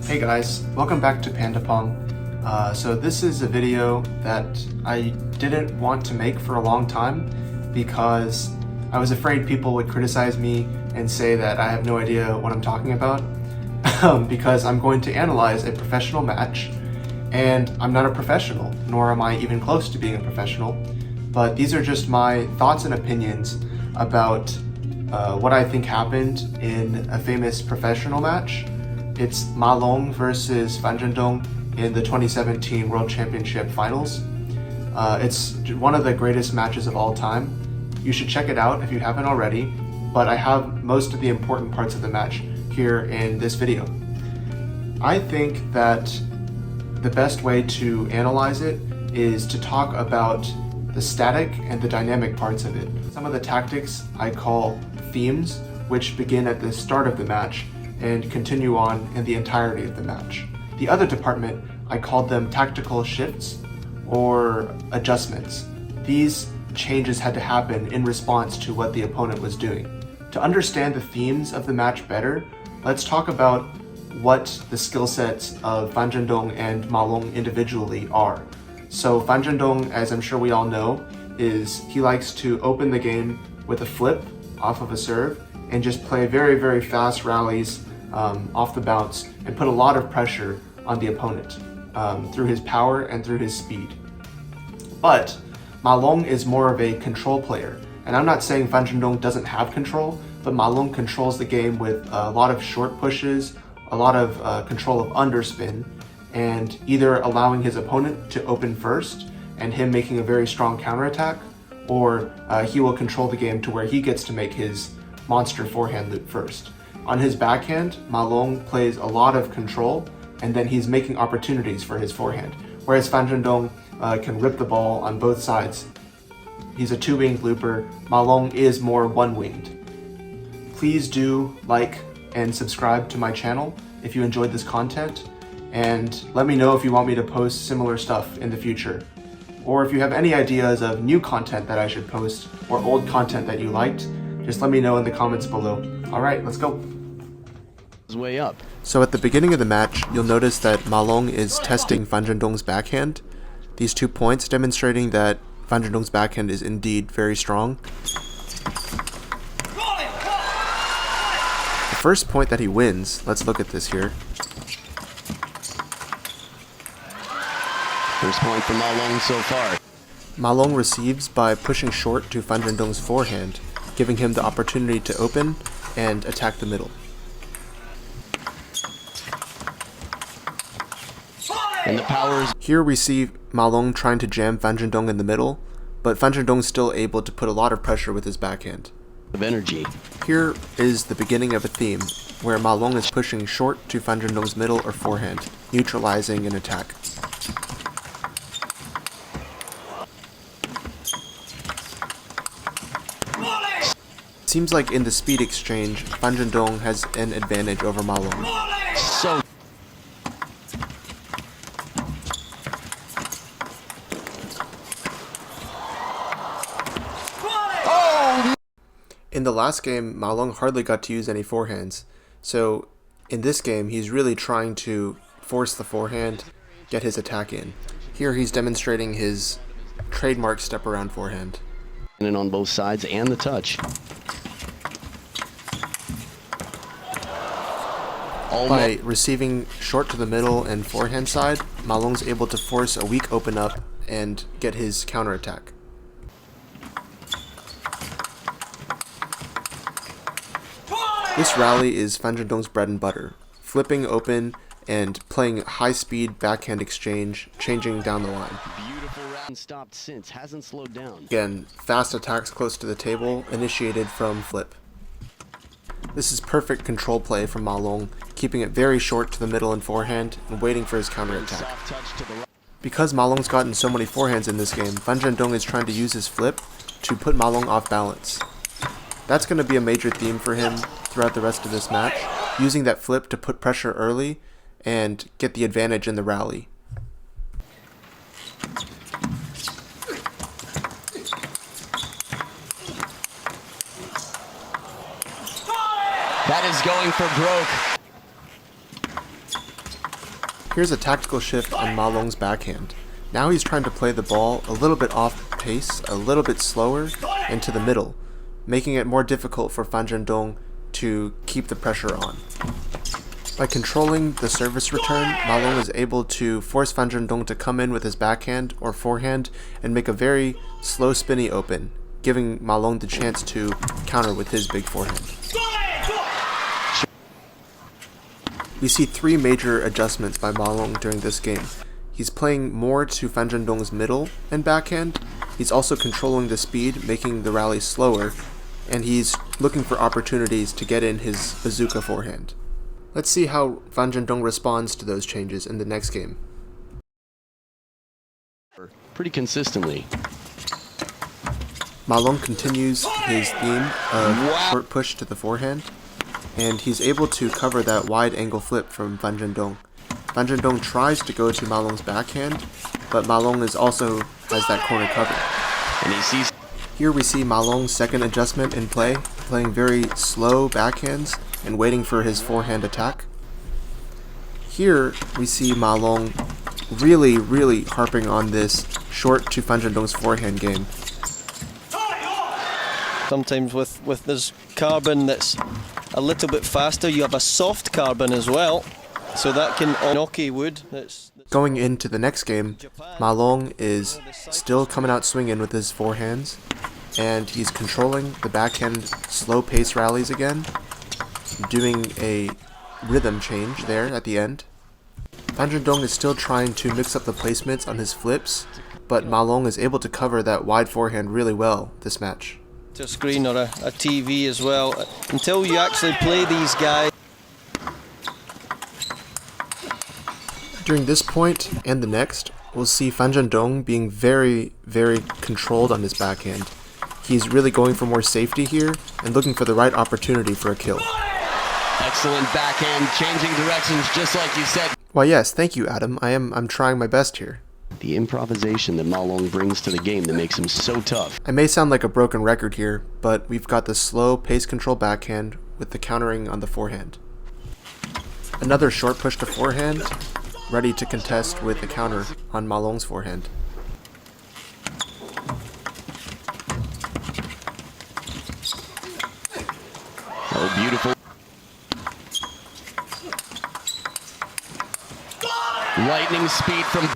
Hey guys, welcome back to Panda Pong. So this is a video that I didn't want to make for a long time because I was afraid people would criticize me and say that I have no idea what I'm talking about because I'm going to analyze a professional match, and I'm not a professional, nor am I even close to being a professional, but these are just my thoughts and opinions about what I think happened in a famous professional match. It's Ma Long versus Zhendong in the 2017 World Championship Finals. It's one of the greatest matches of all time. You should check it out if you haven't already, but I have most of the important parts of the match here in this video. I think that the best way to analyze it is to talk about the static and the dynamic parts of it. Some of the tactics I call themes, which begin at the start of the match and continue on in the entirety of the match. The other department, I called them tactical shifts or adjustments. These changes had to happen in response to what the opponent was doing. To understand the themes of the match better, let's talk about what the skill sets of Zhendong and Ma Long individually are. So Zhendong, as I'm sure we all know, he likes to open the game with a flip off of a serve and just play very, very fast rallies off the bounce and put a lot of pressure on the opponent through his power and through his speed. But Ma Long is more of a control player, and I'm not saying Zhendong doesn't have control, but Ma Long controls the game with a lot of short pushes, a lot of control of underspin, and either allowing his opponent to open first and him making a very strong counterattack, or he will control the game to where he gets to make his monster forehand loop first. On his backhand, Ma Long plays a lot of control, and then he's making opportunities for his forehand, whereas Zhendong can rip the ball on both sides. He's a two-winged looper. Ma Long is more one-winged. Please do like and subscribe to my channel if you enjoyed this content, and let me know if you want me to post similar stuff in the future. Or if you have any ideas of new content that I should post, or old content that you liked, just let me know in the comments below. Alright, let's go. Way up. So at the beginning of the match, you'll notice that Ma Long is testing Zhendong's backhand. These 2 points demonstrating that Zhendong's backhand is indeed very strong. The first point that he wins, let's look at this here. First point for Ma Long so far. Ma Long receives by pushing short to Zhendong's forehand, giving him the opportunity to open and attack the middle. And the powers. Here we see Ma Long trying to jam Zhendong in the middle, but Zhendong's still able to put a lot of pressure with his backhand. Of energy. Here is the beginning of a theme, where Ma Long is pushing short to Zhendong's middle or forehand, neutralizing an attack. Seems like in the speed exchange, Zhendong has an advantage over Ma Long. So in the last game, Ma Long hardly got to use any forehands, so in this game he's really trying to force the forehand, get his attack in. Here he's demonstrating his trademark step around forehand. and on both sides and the touch. By receiving short to the middle and forehand side, Ma Long's able to force a weak open up and get his counterattack. This rally is Zhendong's bread and butter, flipping open and playing high-speed backhand exchange, changing down the line. Beautiful round stopped since, hasn't slowed down. Again, fast attacks close to the table, initiated from flip. This is perfect control play from Ma Long, keeping it very short to the middle and forehand, and waiting for his counterattack. Because Ma Long's gotten so many forehands in this game, Zhendong is trying to use his flip to put Ma Long off balance. That's going to be a major theme for him throughout the rest of this match, using that flip to put pressure early and get the advantage in the rally. That is going for broke. Here's a tactical shift on Ma Long's backhand. Now he's trying to play the ball a little bit off pace, a little bit slower, and to the middle, making it more difficult for Fan Zhendong to keep the pressure on. By controlling the service return, Ma Long is able to force Fan Zhendong to come in with his backhand or forehand and make a very slow spinny open, giving Ma Long the chance to counter with his big forehand. We see three major adjustments by Ma Long during this game. He's playing more to Fan Zhendong's middle and backhand, he's also controlling the speed, making the rally slower, and he's looking for opportunities to get in his bazooka forehand. Let's see how Fan Zhendong responds to those changes in the next game. Pretty consistently. Ma Long continues his theme of short push to the forehand, and he's able to cover that wide angle flip from Fan Zhendong. Fan Zhendong tries to go to Ma Long's backhand, but Ma Long also has that corner covered. And he sees. Here we see Ma Long's second adjustment in play, playing very slow backhands and waiting for his forehand attack. Here we see Ma Long really harping on this short to Fan Zhendong's forehand game. Sometimes with this carbon that's a little bit faster, you have a soft carbon as well, so that can enoki wood. Going into the next game, Ma Long is still coming out swinging with his forehands, and he's controlling the backhand slow pace rallies again, doing a rhythm change there at the end. Fan Zhendong is still trying to mix up the placements on his flips, but Ma Long is able to cover that wide forehand really well this match. To a screen or a TV as well, until you actually play these guys. During this point and the next, we'll see Fan Zhendong being very controlled on his backhand. He's really going for more safety here and looking for the right opportunity for a kill. Excellent backhand, changing directions just like you said. Why yes, thank you Adam, I'm trying my best here. The improvisation that Ma Long brings to the game that makes him so tough. I may sound like a broken record here, but we've got the slow pace control backhand with the countering on the forehand. Another short push to forehand, ready to contest with the counter on Ma Long's forehand. Oh, beautiful. Lightning speed from...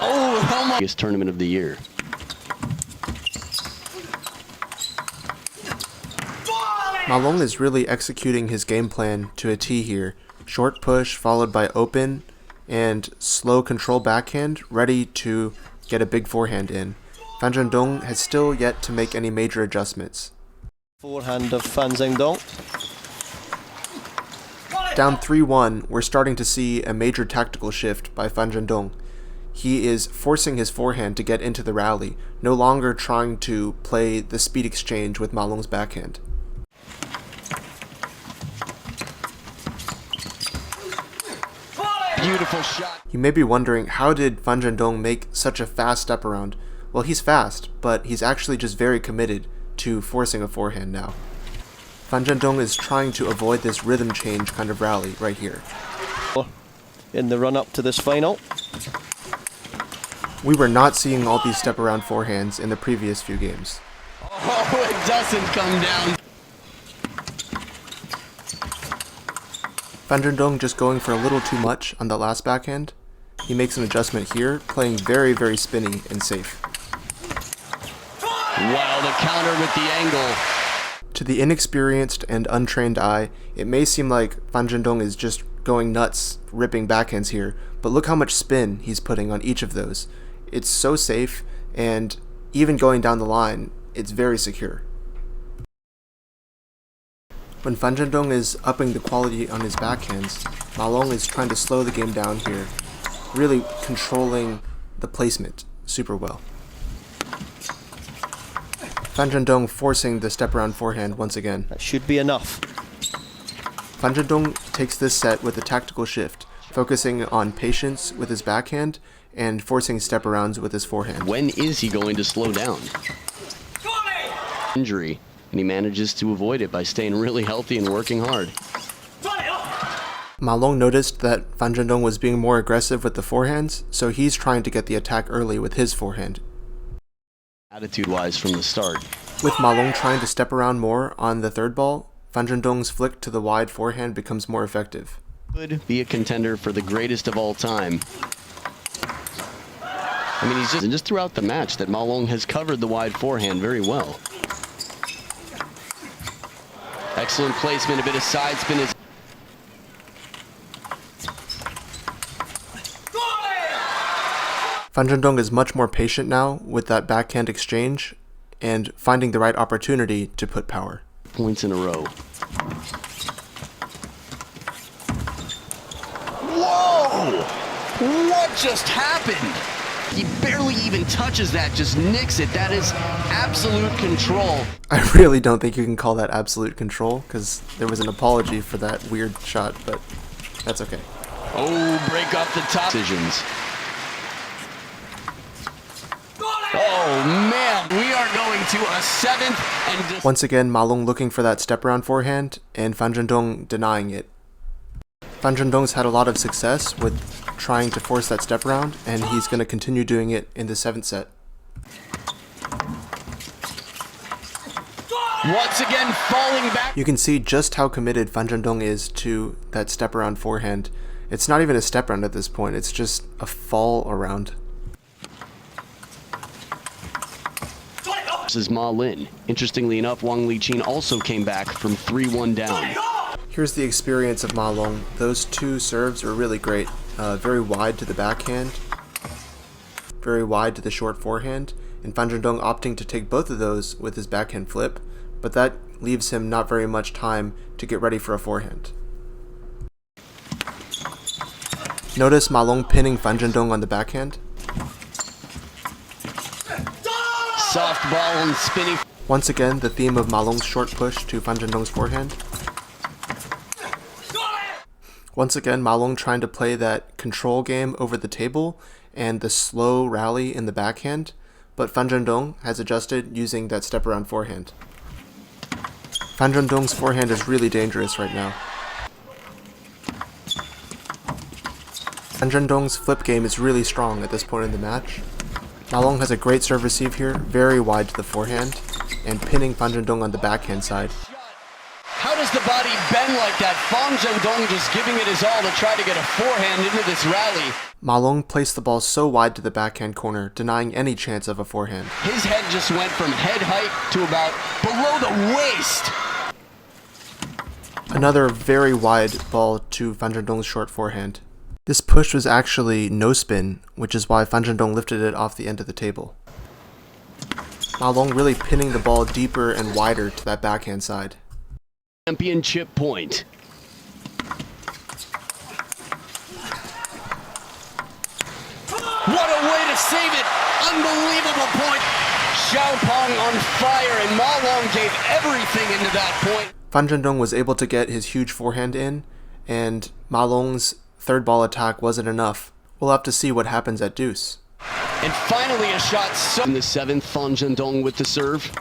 Oh my... Biggest tournament of the year. Ma Long is really executing his game plan to a T here. Short push followed by open and slow control backhand, ready to get a big forehand in. Fan Zhendong has still yet to make any major adjustments. Forehand of Fan Zhendong. Down 3-1, we're starting to see a major tactical shift by Fan Zhendong. He is forcing his forehand to get into the rally, no longer trying to play the speed exchange with Ma Long's backhand. Beautiful shot. You may be wondering, how did Fan Zhendong make such a fast step around? Well, he's fast, but he's actually just very committed to forcing a forehand now. Fan Zhendong is trying to avoid this rhythm change kind of rally right here. In the run-up to this final. We were not seeing all these step around forehands in the previous few games. Oh, it doesn't come down. Fan Zhendong just going for a little too much on the last backhand. He makes an adjustment here, playing very spinny and safe. Wow, the counter with the angle. To the inexperienced and untrained eye, it may seem like Fan Zhendong is just going nuts, ripping backhands here, but look how much spin he's putting on each of those. It's so safe, and even going down the line, it's very secure. When Fan Zhendong is upping the quality on his backhands, Ma Long is trying to slow the game down here, really controlling the placement super well. Fan Zhendong forcing the step around forehand once again. That should be enough. Fan Zhendong takes this set with a tactical shift, focusing on patience with his backhand and forcing step arounds with his forehand. When is he going to slow down? Injury. and he manages to avoid it by staying really healthy and working hard. Ma Long noticed that Fan Zhendong was being more aggressive with the forehands, so he's trying to get the attack early with his forehand. Attitude-wise from the start. With Ma Long trying to step around more on the third ball, Fan Zhendong's flick to the wide forehand becomes more effective. Could be a contender for the greatest of all time. I mean, he's just throughout the match that Ma Long has covered the wide forehand very well. Excellent placement, a bit of side spin is. Fan Zhendong is much more patient now with that backhand exchange and finding the right opportunity to put power. Points in a row. Whoa! What just happened? He barely even touches that, just nicks it. That is absolute control. I really don't think you can call that absolute control, because there was an apology for that weird shot, but that's okay. Oh, break off the top. Decisions. Oh man, we are going to a 7th and once again, Ma Long looking for that step around forehand, and Fan Zhendong denying it. Fan Zhendong's had a lot of success with trying to force that step around, and he's going to continue doing it in the 7th set. Once again falling back. You can see just how committed Fan Zhendong is to that step around forehand. It's not even a step around at this point, it's just a fall around. Versus Ma Lin. Interestingly enough, Wang Liqin also came back from 3-1 down. Here's the experience of Ma Long. Those two serves are really great. Very wide to the backhand, very wide to the short forehand, and Fan Zhendong opting to take both of those with his backhand flip, but that leaves him not very much time to get ready for a forehand. Notice Ma Long pinning Fan Zhendong on the backhand. Soft ball and spinning. Once again, the theme of Ma Long's short push to Fan Zhendong's forehand. Once again, Ma Long trying to play that control game over the table and the slow rally in the backhand, but Fan Zhendong has adjusted using that step around forehand. Fan Zhendong's forehand is really dangerous right now. Fan Zhendong's flip game is really strong at this point in the match. Ma Long has a great serve receive here, very wide to the forehand, and pinning Fan Zhendong on the backhand side. How does the body bend like that? Fan Zhendong just giving it his all to try to get a forehand into this rally. Ma Long placed the ball so wide to the backhand corner, denying any chance of a forehand. His head just went from head height to about below the waist. Another very wide ball to Fan Zhendong's short forehand. This push was actually no spin, which is why Fan Zhendong lifted it off the end of the table. Ma Long really pinning the ball deeper and wider to that backhand side. Championship point. What a way to save it! Unbelievable point! Xiaopeng on fire, and Ma Long gave everything into that point. Fan Zhendong was able to get his huge forehand in, and Ma Long's third ball attack wasn't enough. We'll have to see what happens at deuce. And finally a shot so in the 7th, Fan Zhendong with the serve.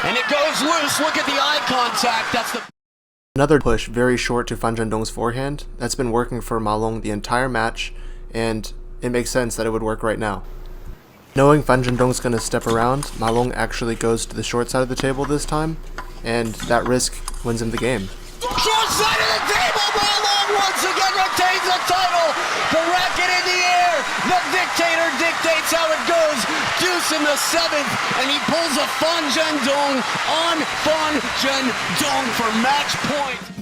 And it goes loose. Look at the eye contact. That's the another push very short to Fan Zhendong's forehand. That's been working for Ma Long the entire match, and it makes sense that it would work right now. Knowing Fan Zhendong's going to step around, Ma Long actually goes to the short side of the table this time, and that risk wins him the game. Short side of the table, Ma Long once again retains the title. The racket in the air. The dictator dictates how it goes. Deuce in the 7th, and he pulls a Fan Zhendong on Fan Zhendong for match point.